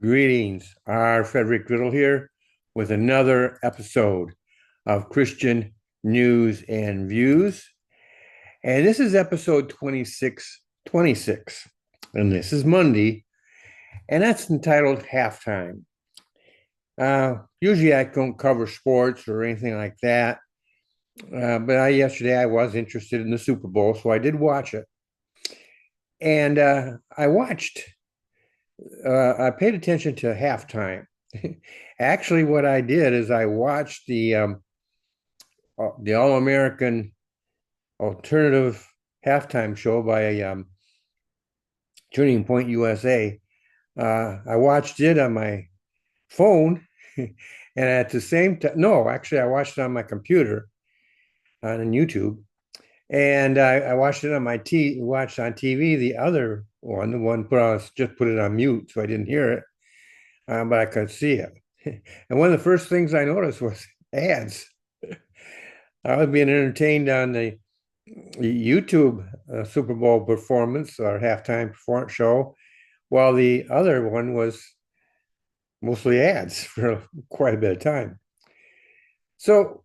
Greetings. Our Frederick Riddle here with another episode of Christian News and Views. And this is episode 2626. And this is Monday. And that's entitled Halftime. Usually I don't cover sports or anything like that. But yesterday I was interested in the Super Bowl, so I did watch it. And I paid attention to halftime. Actually, what I did is I watched the All American alternative halftime show by Turning Point USA. I watched it on my phone, and at the same time, no, actually, I watched it on my computer on YouTube, and I watched it on watched on TV the other one, the one just put it on mute, so I didn't hear it, but I could see it. And one of the first things I noticed was ads. I was being entertained on the YouTube Super Bowl performance or halftime performance show, while the other one was mostly ads for quite a bit of time. So,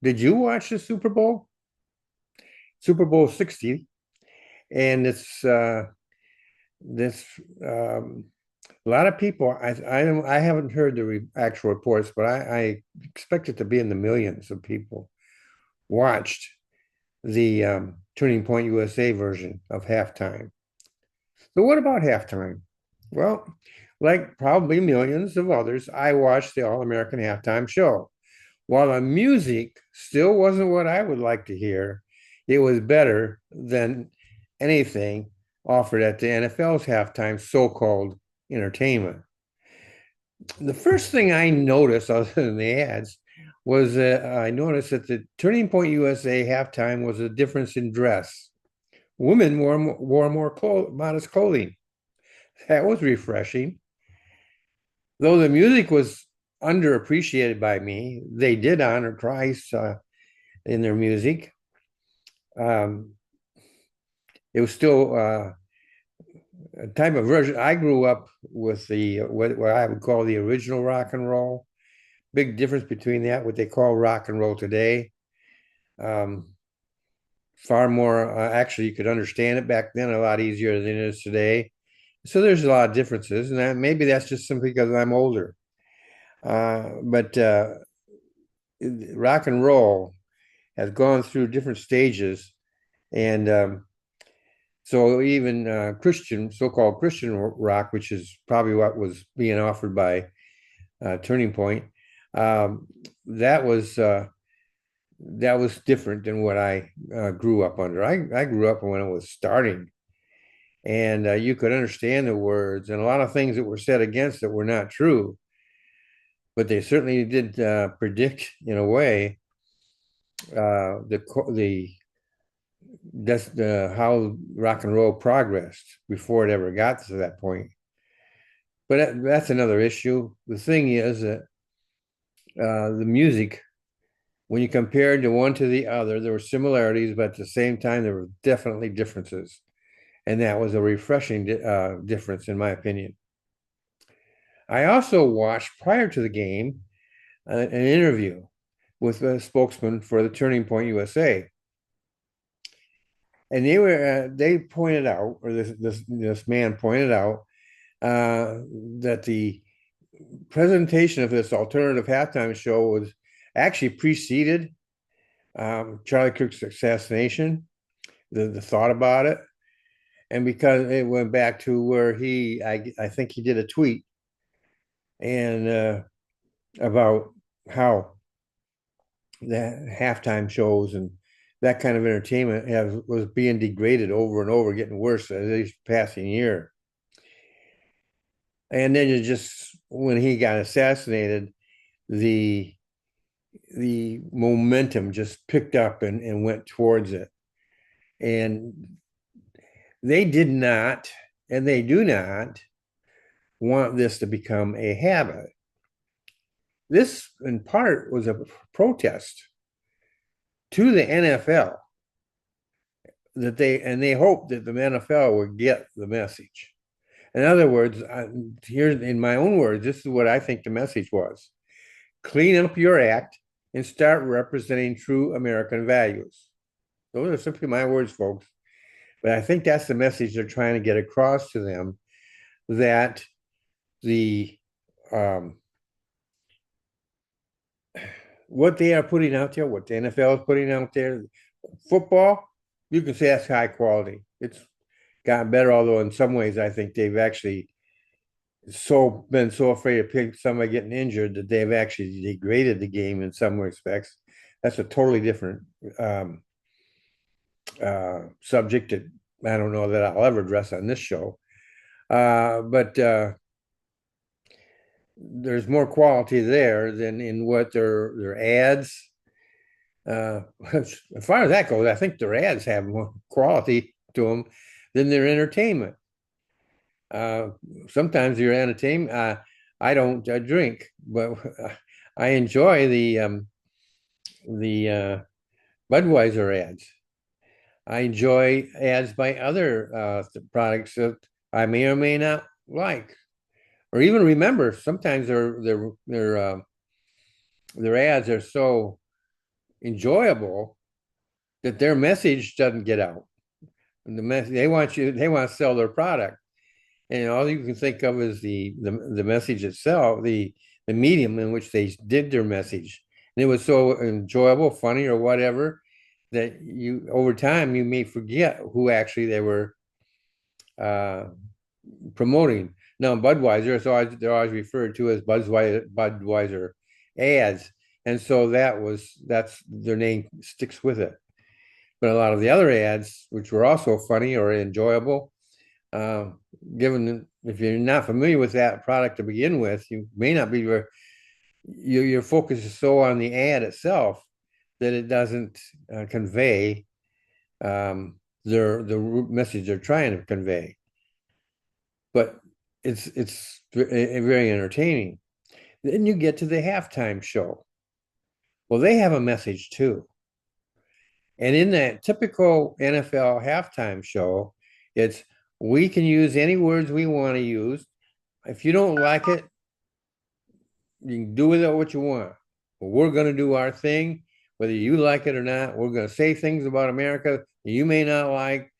did you watch the Super Bowl? Super Bowl 60, and it's this a lot of people. I haven't heard the actual reports, but I expect it to be in the millions of people watched the Turning Point USA version of halftime. So, what about halftime? Well, like probably millions of others, I watched the All American halftime show. While the music still wasn't what I would like to hear, it was better than anything offered at the NFL's halftime so called entertainment. The first thing I noticed, other than the ads, was I noticed that the Turning Point USA halftime was a difference in dress. Women wore more modest clothing. That was refreshing. Though the music was underappreciated by me, they did honor Christ in their music. Um, it was still a type of version. I grew up with what I would call the original rock and roll. Big difference between that, what they call rock and roll today. Um, Far more, actually, you could understand it back then a lot easier than it is today. So there's a lot of differences, and maybe that's just simply because I'm older. But rock and roll has gone through different stages, and so even so-called Christian rock, which is probably what was being offered by Turning Point, um, that was different than what I grew up under. I grew up when it was starting, and you could understand the words, and a lot of things that were said against it were not true, but they certainly did predict, in a way, the that's the how rock and roll progressed before it ever got to that point. But that's another issue. The thing is that the music, when you compared the one to the other, there were similarities, but at the same time, there were definitely differences. And that was a refreshing difference, in my opinion. I also watched prior to the game an interview with a spokesman for the Turning Point USA. And they pointed out, or this man pointed out, that the presentation of this alternative halftime show was actually preceded Charlie Kirk's assassination, the thought about it, and because it went back to where I think he did a tweet and about how the halftime shows and that kind of entertainment was being degraded over and over, getting worse as each passing year. And then when he got assassinated, the momentum just picked up and went towards it. And they did not, and they do not want this to become a habit. This, in part, was a protest to the NFL they hoped that the NFL would get the message. In other words, here in my own words, this is what I think the message was. Clean up your act and start representing true American values. Those are simply my words, folks. But I think that's the message they're trying to get across to them, that the um, what they are putting out there, what the NFL is putting out there, football, you can say that's high quality. It's gotten better, although in some ways I think they've actually been so afraid of somebody getting injured that they've actually degraded the game in some respects. That's a totally different um, subject that I don't know that I'll ever address on this show. But there's more quality there than in what their ads. As far as that goes, I think their ads have more quality to them than their entertainment. Uh, Sometimes your entertainment, I don't drink, but I enjoy the Budweiser ads. I enjoy ads by other products that I may or may not like, or even remember. Sometimes their ads are so enjoyable that their message doesn't get out. And they want to sell their product, and all you can think of is the message itself, the medium in which they did their message. And it was so enjoyable, funny, or whatever, that you over time you may forget who actually they were uh, promoting. Now, Budweiser, they're always referred to as Budweiser ads, and so that's their name sticks with it. But a lot of the other ads, which were also funny or enjoyable, uh, given if you're not familiar with that product to begin with, you may not be your focus is so on the ad itself that it doesn't convey the message they're trying to convey. But it's very entertaining. Then you get to the halftime show. Well, they have a message too. And in that typical NFL halftime show, it's we can use any words we want to use. If you don't like it, you can do with it what you want. But we're going to do our thing, whether you like it or not. We're going to say things about America you may not like.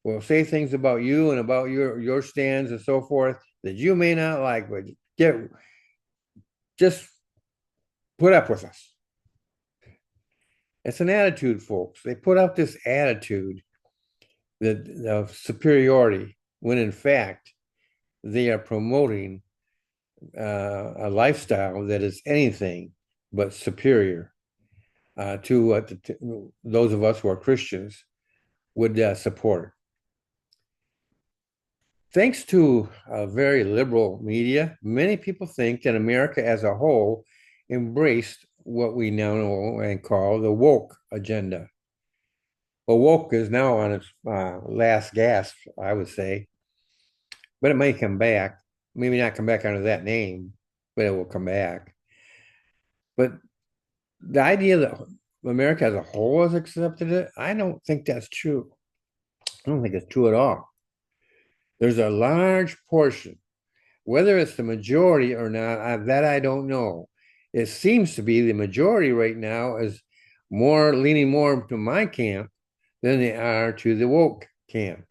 We'll say things about you and about your stands and so forth that you may not like, but just put up with us. It's an attitude, folks. They put out this attitude that of superiority when in fact they are promoting a lifestyle that is anything but superior to what those of us who are Christians would support. Thanks to a very liberal media, many people think that America as a whole embraced what we now know and call the woke agenda. Well, woke is now on its last gasp, I would say, but it may come back. Maybe not come back under that name, but it will come back. But the idea that America as a whole has accepted it, I don't think that's true. I don't think it's true at all. There's a large portion, whether it's the majority or not, that I don't know. It seems to be the majority right now is leaning more to my camp than they are to the woke camp.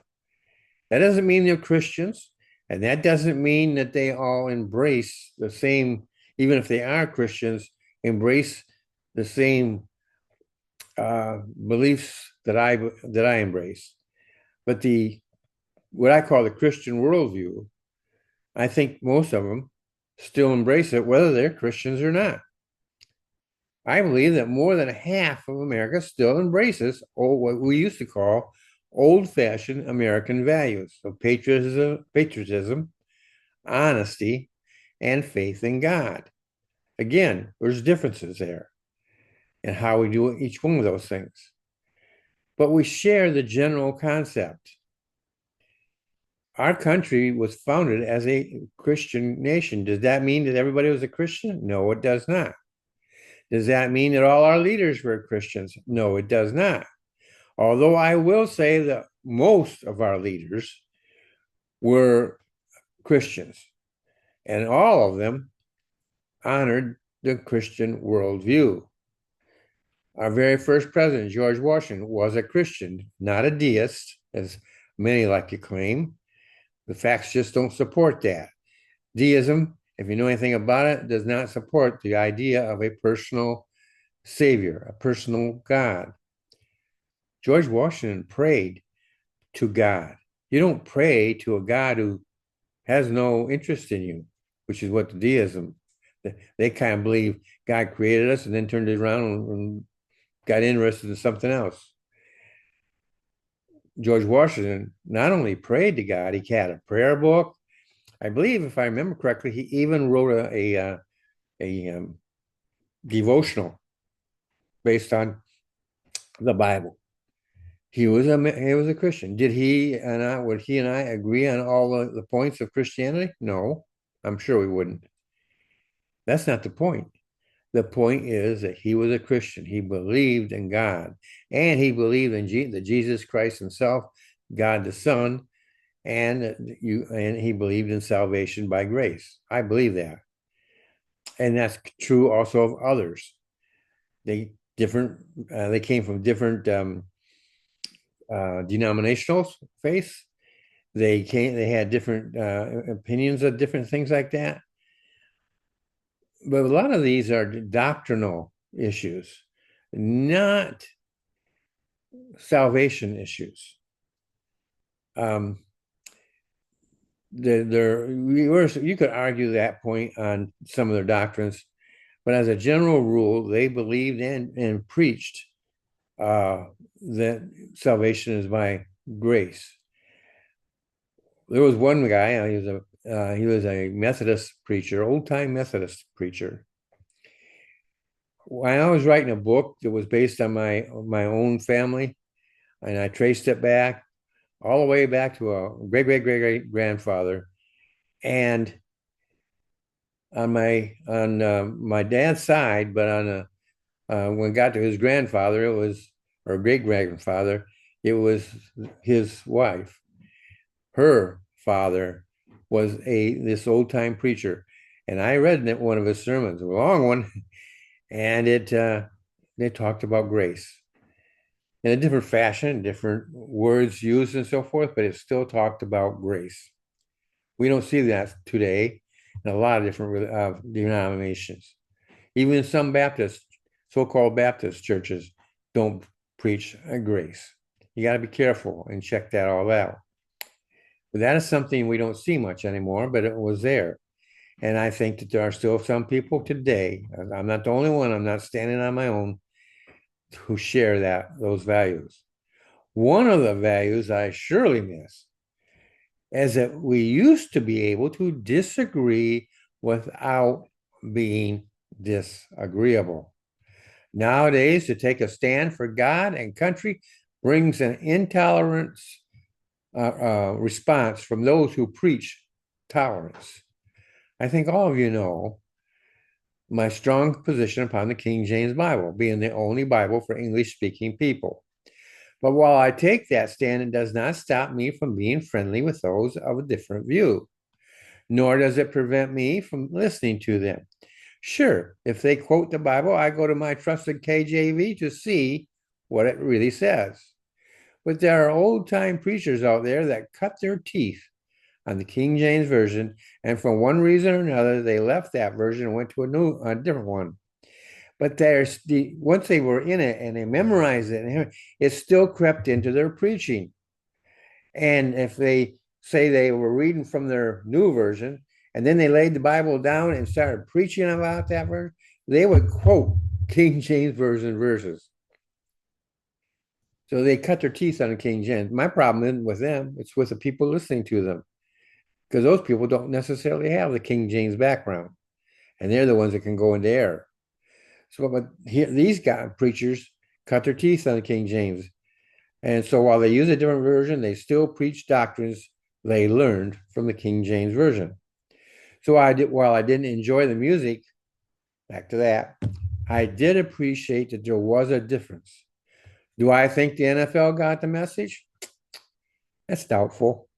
That doesn't mean they're Christians, and that doesn't mean that they all embrace the same, even if they are Christians, embrace the same beliefs that I embrace. But what I call the Christian worldview, I think most of them still embrace it, whether they're Christians or not. I believe that more than half of America still embraces what we used to call old-fashioned American values of patriotism, honesty, and faith in God. Again, there's differences there in how we do each one of those things. But we share the general concept. Our country was founded as a Christian nation. Does that mean that everybody was a Christian? No, it does not. Does that mean that all our leaders were Christians? No, it does not. Although I will say that most of our leaders were Christians, and all of them honored the Christian worldview. Our very first president, George Washington, was a Christian, not a deist, as many like to claim. The facts just don't support that. Deism, if you know anything about it, does not support the idea of a personal savior, a personal God. George Washington prayed to God. You don't pray to a God who has no interest in you, which is what the deism, they kind of believe God created us and then turned it around and got interested in something else. George Washington not only prayed to God, he had a prayer book. I believe, if I remember correctly, he even wrote a devotional based on the Bible. He was a Christian. Would he and I agree on all the points of Christianity? No, I'm sure we wouldn't. That's not the point. The point is that he was a Christian. He believed in God, and he believed in Jesus Christ himself, God the Son, and he believed in salvation by grace. I believe that. And that's true also of others. They came from different denominational faiths. They had different opinions of different things like that. But a lot of these are doctrinal issues, not salvation issues. You could argue that point on some of their doctrines, but as a general rule, they believed and preached that salvation is by grace. There was one guy, he was a Methodist preacher, old time Methodist preacher. When I was writing a book that was based on my own family, and I traced it back all the way back to a great grandfather, and on my dad's side, but when it got to his grandfather, or great grandfather, it was his wife. Her father was this old time preacher, and I read one of his sermons, a long one, and they talked about grace in a different fashion, different words used and so forth, but it still talked about grace. We don't see that today in a lot of different denominations. Even some so-called Baptist churches don't preach grace. You got to be careful and check that all out. But that is something we don't see much anymore, but it was there. And I think that there are still some people today, I'm not the only one, I'm not standing on my own, who share those values. One of the values I surely miss is that we used to be able to disagree without being disagreeable. Nowadays, to take a stand for God and country brings an intolerance response from those who preach tolerance. I think all of you know my strong position upon the King James Bible, being the only Bible for English-speaking people. But while I take that stand, it does not stop me from being friendly with those of a different view, nor does it prevent me from listening to them. Sure, if they quote the Bible, I go to my trusted KJV to see what it really says. But there are old-time preachers out there that cut their teeth on the King James Version, and for one reason or another, they left that version and went to a different one. But once they were in it and they memorized it, it still crept into their preaching. And if they say they were reading from their new version, and then they laid the Bible down and started preaching about that verse, they would quote King James Version verses. So they cut their teeth on the King James. My problem isn't with them, it's with the people listening to them. Because those people don't necessarily have the King James background. And they're the ones that can go into error. So, but these preachers cut their teeth on the King James. And so while they use a different version, they still preach doctrines they learned from the King James Version. So while I didn't enjoy the music, back to that, I did appreciate that there was a difference. Do I think the NFL got the message? That's doubtful.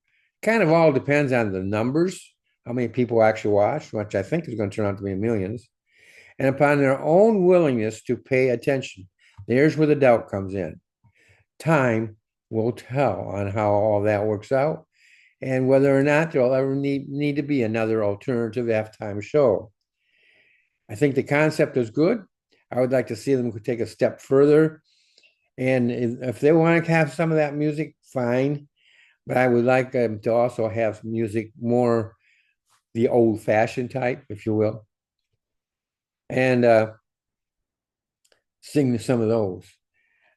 Kind of all depends on the numbers how many people actually watched, which I think is going to turn out to be millions, and upon their own willingness to pay attention. There's where the doubt comes in. Time will tell on how all that works out and whether or not there'll ever need to be another alternative halftime show. I think the concept is good. I would like to see them take a step further. And if they want to have some of that music, fine. But I would like them to also have music more the old-fashioned type, if you will, and sing some of those.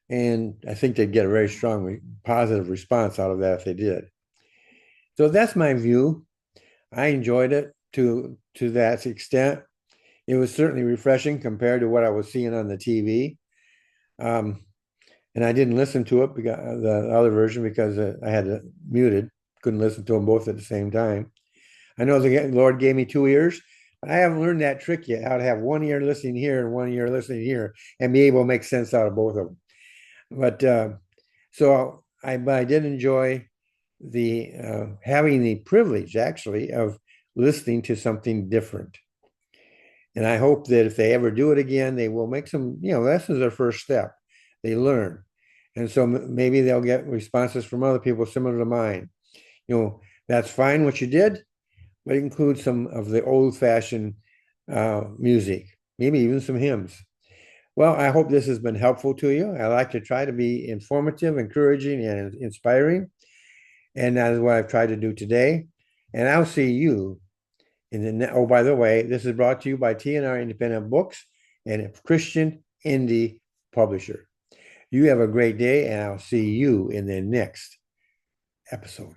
And I think they'd get a very strong, positive response out of that if they did. So that's my view. I enjoyed it to that extent. It was certainly refreshing compared to what I was seeing on the TV. Um, and I didn't listen to it because the other version because I had it muted. Couldn't listen to them both at the same time. I know the Lord gave me two ears, but I haven't learned that trick yet. How to have one ear listening here and one ear listening here, and be able to make sense out of both of them. But but I did enjoy the having the privilege actually of listening to something different. And I hope that if they ever do it again, they will make some, that's their first step. They learn. And so maybe they'll get responses from other people similar to mine. That's fine what you did, but include some of the old-fashioned music, maybe even some hymns. Well, I hope this has been helpful to you. I like to try to be informative, encouraging, and inspiring. And that is what I've tried to do today. And I'll see you oh, by the way, this is brought to you by T&R Independent Books and a Christian indie publisher. You have a great day, and I'll see you in the next episode.